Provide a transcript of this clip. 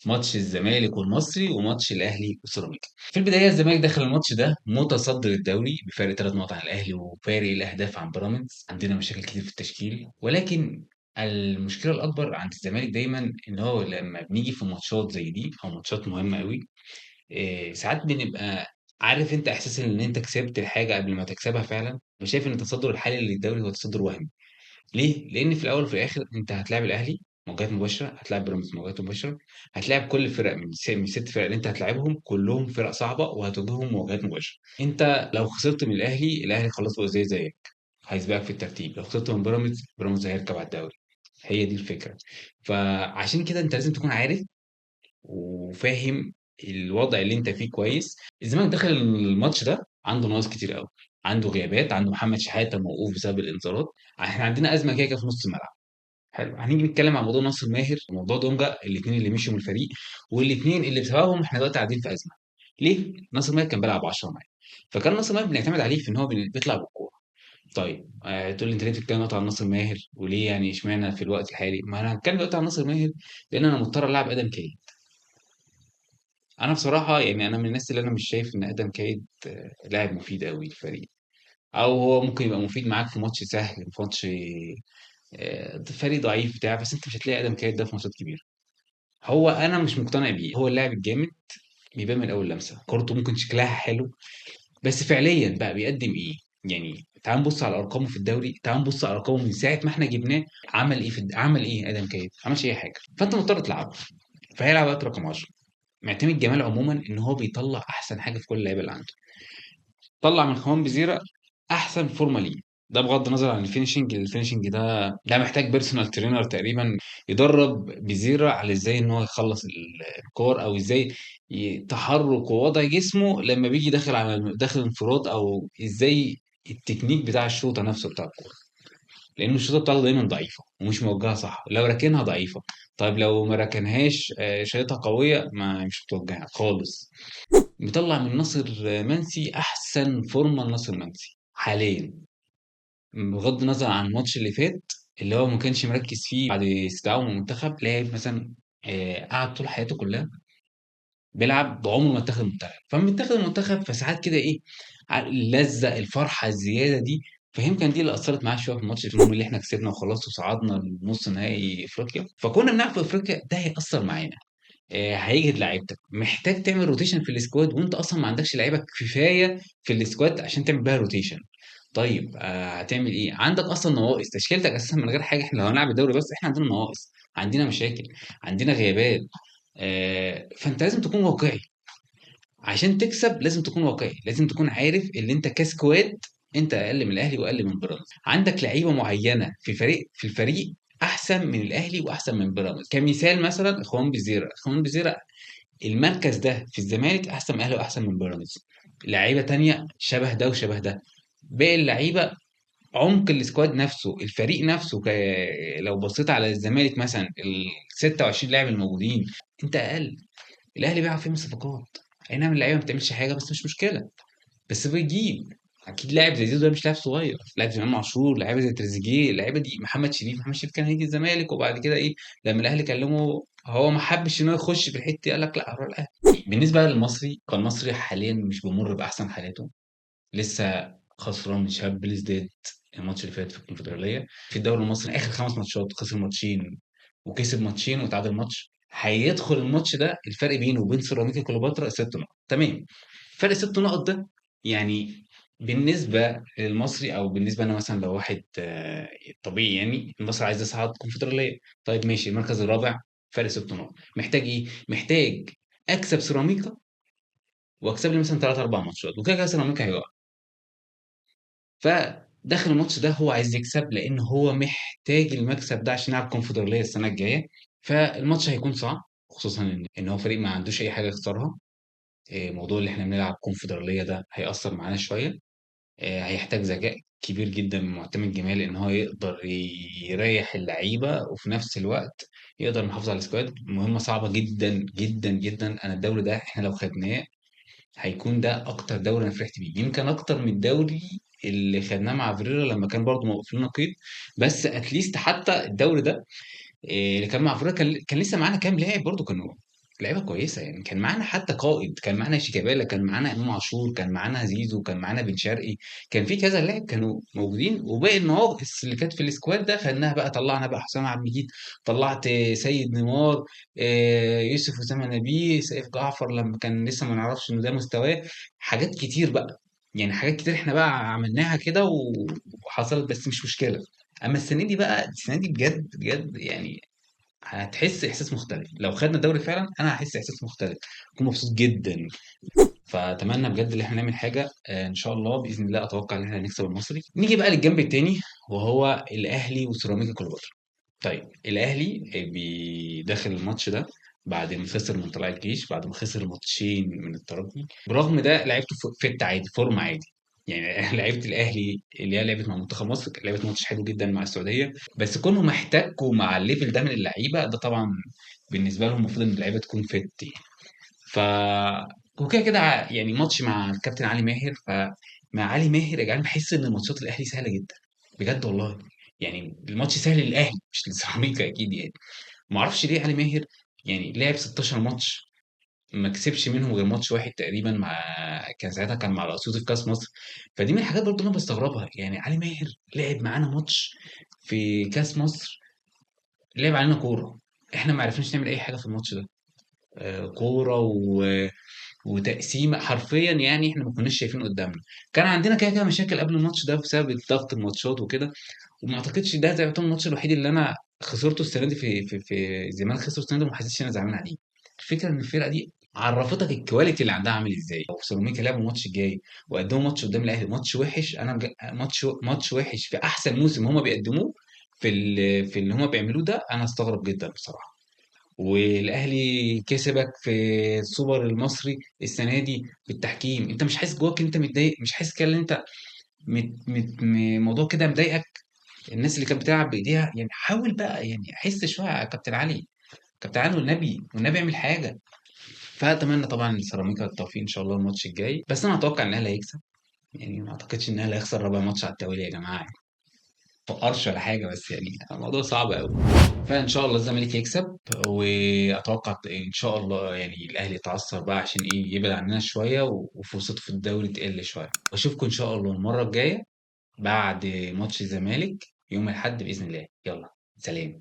ماتش الزمالك والمصري وماتش الاهلي وسيراميكا. في البدايه الزمالك دخل الماتش ده متصدر الدوري بفارق 3 نقط عن الاهلي وفارق الاهداف عن بيراميدز. عندنا مشاكل كتير في التشكيل، ولكن المشكله الاكبر عند الزمالك دايما ان هو لما بنيجي في ماتشات زي دي او ماتشات مهمه قوي، ساعات بنبقى عارف انت احساس ان انت كسبت الحاجه قبل ما تكسبها فعلا. مش شايف ان التصدر الحالي للدوري هو تصدر وهمي. ليه؟ لأن في الأول وفي الآخر أنت هتلاعب الأهلي مواجهات مباشرة، هتلاعب بيراميدز مواجهات مباشرة، هتلاعب كل الفرق من الست فرق اللي أنت هتلاعبهم كلهم فرق صعبة وهتواجههم مواجهات مباشرة. أنت لو خسرت من الأهلي، الأهلي خلاص بقى زيك، هيسبقك في الترتيب. لو خسرت من بيراميدز، بيراميدز هيركب على الدوري. هي دي الفكرة. فعشان كده أنت لازم تكون عارف وفاهم الوضع اللي أنت فيه كويس. الزمالك داخل الماتش ده عنده ناقص كتير قوي، عنده غيابات، عنده محمد شحاتة موقوف بسبب الانذارات. احنا عندنا أزمة كده كده في نص الملعب. حلو، هنيجي نتكلم عن موضوع ناصر ماهر وموضوع دونجا، الاثنين اللي مشوا من الفريق والاثنين اللي بسببهم احنا دلوقتي قاعدين في ازمه. ليه؟ ناصر ماهر كان بيلعب 10 معايا، فكان ناصر ماهر بنعتمد عليه في ان هو بيطلع بالكوره. طيب تقول لي انت ليه بتتكلم دلوقتي عن ناصر ماهر وليه يعني اشمعنى في الوقت الحالي؟ ما انا هتكلم دلوقتي عن ناصر ماهر لان انا مضطر العب ادم كاي. انا بصراحه يعني انا من الناس اللي انا مش شايف ان ادم كاي لاعب مفيد قوي للفريق، او هو ممكن يبقى مفيد معاك في ماتش سهل، في ماتش فريق ضعيف بتاع، بس انت مش هتلاقي ادم كاي ده في ماتشات كبيره. هو انا مش مقتنع بيه، هو اللاعب الجامد بيبان من اول لمسه، كورته ممكن شكلها حلو، بس فعليا بقى بيقدم ايه؟ يعني تعال نبص على ارقامه في الدوري، تعال نبص على ارقامه من ساعه ما احنا جبناه. عمل ايه عمل ايه ادم كايد؟ ما عملش اي حاجه، فانت مضطر تلعبه. فهيلعب وقت رقم 10. معتمد جمال عموما ان هو بيطلع احسن حاجه في كل اللعيبه اللي عنده. طلع من خوان بزيرة احسن فورمه ليه. ده بغض النظر عن الفينشنج ده محتاج بيرسونال ترينر تقريبا يدرب بزيرة على ازاي ان هو يخلص الكور، او ازاي تحرك ووضع جسمه لما بيجي داخل انفراد، او ازاي التكنيك بتاع الشوطه نفسه بتاع الكوره. لان الشوطه بتاعته دايما ضعيفه ومش موجهه صح، لو ركنها ضعيفه. طيب لو ما ركنهاش شايطها قويه، ما مش متوجهه خالص. بيطلع من ناصر منسي احسن فورمه لناصر منسي حاليا، بغض النظر عن الماتش اللي فات اللي هو ما كانش مركز فيه بعد استدعائه من المنتخب. لعب مثلا قعد طول حياته كلها بيلعب بعمره ما اتخذ المنتخب، فلما اتخذ المنتخب فساعات كده ايه، لزق الفرحه الزياده دي. فيمكن دي اللي اثرت معاه شويه في الماتش المهم اللي احنا كسبنا وخلاص وصعدنا لنص نهائي افريقيا. فكنا بنلعب في افريقيا ده هيأثر معانا. هيجهد لعيبتك، محتاج تعمل روتيشن في السكواد وانت اصلا ما عندكش لعيبه كفايه في السكواد عشان تعمل بيها روتيشن. طيب هتعمل ايه؟ عندك اصلا نواقص، تشكيلتك اساسا من غير حاجه. احنا لو هنلعب الدوري بس احنا عندنا نواقص، عندنا مشاكل، عندنا غيابات. فانت لازم تكون واقعي. عشان تكسب لازم تكون واقعي، لازم تكون عارف ان انت كسكواد انت اقل من الاهلي واقل من بيراميدز. عندك لعيبه معينه في الفريق احسن من الاهلي واحسن من بيراميدز. كمثال مثلا اخوان بزيرة المركز ده في الزمالك احسن من الاهلي واحسن من بيراميدز. لعيبه تانية شبه ده وشبه ده. باقي اللعيبه، عمق السكواد نفسه، الفريق نفسه لو بصيت على الزمالك مثلا ال 26 لاعب الموجودين انت اقل. الاهلي بيلعب فيه صفقات، اي نعم اللعيبه ما بتعملش حاجه بس مش مشكله، بس بيجيب. اكيد لاعب زي زيزو ده مش لاعب صغير، لاعب زي امام عاشور، لعيبه زي تريزيجيه، اللعيبه دي محمد شريف كان هيجي الزمالك وبعد كده ايه، لما الاهلي كلمه هو ما حبش ان هو يخش في الحته دي، قال لك لا هروح الاهلي. بالنسبه للمصري، فالمصري حاليا مش بيمر باحسن حالاته. لسه خسران من شباب بلوزداد الماتش اللي فات في الكونفدراليه. في الدوري المصري اخر 5 ماتشات خسر ماتشين وكسب ماتشين وتعادل ماتش. هيدخل الماتش ده الفرق بينه وبين سيراميكا كليوباترا 6 نقط. تمام. فرق 6 نقط ده يعني بالنسبه للمصري، او بالنسبه انا مثلا لو واحد طبيعي، يعني المصري عايز يصعد كونفدراليه. طيب ماشي، المركز الرابع فرق 6 نقط. محتاج ايه؟ محتاج اكسب سيراميكا واكسب لي مثلا 3 4 ماتشات وكده كده سيراميكا هيقع. فداخل الماتش ده هو عايز يكسب لان هو محتاج المكسب ده عشان يلعب كونفدراليه السنه الجايه. فالماتش هيكون صعب، خصوصا ان هو فريق ما عندوش اي حاجه يخسرها. موضوع اللي احنا بنلعب كونفدراليه ده هيأثر معانا شويه. هيحتاج ذكاء كبير جدا من معتمد جمال ان هو يقدر يريح اللعيبه وفي نفس الوقت يقدر يحافظ على السكواد. مهمه صعبه جدا جدا جدا. انا الدوري ده احنا لو خدناه هيكون ده اكتر دوري انا فرحت بيه، يمكن اكتر من الدوري اللي خدناه مع فيريرا لما كان برضه موقف لنا قيد. بس اتليست حتى الدوري ده اللي كان مع فيريرا كان لسه معانا كام لاعب برضه كانوا لعيبه كويسه يعني، كان معانا حتى قائد، كان معانا شيكابالا، كان معانا امام عاشور، كان معانا زيزو، كان معانا بن شرقي، كان في كذا لاعب كانوا موجودين. وباقي النواقص اللي كانت في السكواد ده خدناها بقى، طلعنا بقى حسام عبد المجيد، طلعت سيد نيمار، يوسف اسامه نبيه، سيف جعفر لما كان لسه ما نعرفش انه ده مستواه. حاجات كتير بقى، يعني حاجات كتير احنا بقى عملناها كده وحصلت، بس مش مشكله. اما السنه دي بقى، السنه دي بجد بجد يعني هتحس احساس مختلف. لو خدنا الدوري فعلا انا هحس احساس مختلف، اكون مبسوط جدا. فاتمنى بجد ان احنا نعمل حاجه ان شاء الله باذن الله. اتوقع ان احنا هنكسب المصري. نيجي بقى للجنب التاني، وهو الاهلي وسيراميكا كليوباترا. طيب الاهلي بيدخل الماتش ده بعد ما خسر من طلائع الجيش، بعد ما خسر ماتشين من الترجي. برغم ده لعيبته فت عادي، فورمه عادي يعني. لعيبه الاهلي اللي هي لعبت مع منتخب مصر لعبت ماتش حلو جدا مع السعوديه، بس كونهم احتكوا مع الليفل ده من اللعيبه ده طبعا بالنسبه لهم المفروض ان اللعيبه تكون فت يعني. ف وكده كده يعني ماتش مع الكابتن علي ماهر. فمع علي ماهر يا جدعان بحس ان ماتشات الاهلي سهله جدا، بجد والله. يعني الماتش سهل للاهلي مش لسيراميكا اكيد يعني. ما اعرفش ليه علي ماهر يعني لعب 16 ماتش ما كسبش منهم غير ماتش واحد تقريبا، مع كان ساعتها كان مع الاسيوطي في كاس مصر. فدي من الحاجات برضه انا بستغربها. يعني علي ماهر لعب معانا ماتش في كاس مصر، لعب علينا كوره، احنا ما عرفناش نعمل اي حاجه في الماتش ده. كوره وتقسيمه حرفيا يعني احنا ما كناش شايفين قدامنا. كان عندنا كده كده مشاكل قبل الماتش ده بسبب ضغط الماتشات وكده. وما اعتقدش ده زي الماتش الوحيد اللي انا خسرته السنه دي في الزمالك خسر السنه دي وما حسيتش ان انا زعلان عليه. الفكره ان الفرقه دي عرفتك الكواليتي اللي عندها عامل ازاي. لو سيراميكا لعبوا الماتش الجاي وقدموا ماتش قدام الاهلي ماتش وحش، ماتش وحش في احسن موسم هما بيقدموه في اللي هما بيعملوه ده، انا استغرب جدا بصراحه. والاهلي كسبك في السوبر المصري السنه دي بالتحكيم، انت مش حاسس جواك ان انت متضايق؟ مش حاسس كده ان انت موضوع كده مضايقك؟ الناس اللي كانت بتلعب بايديها يعني، حاول بقى يعني حس شويه يا كابتن علي، كابتن علي والنبي والنبي اعمل حاجه. فاتمنى طبعا لسيراميكا التوفيق ان شاء الله الماتش الجاي، بس انا اتوقع ان الاهلي هيكسب. يعني ما اعتقدش ان الاهلي هيخسر رابع ماتش على التوالي يا جماعه، فقرش ولا حاجه، بس يعني الموضوع صعب قوي. فان شاء الله الزمالك يكسب، واتوقع ان شاء الله يعني الاهلي يتعثر بقى عشان ايه يبعد عننا شويه وفرصته في الدوري تقل شويه. واشوفكم ان شاء الله المره الجايه بعد ماتش الزمالك يوم الاحد باذن الله. يلا سلام.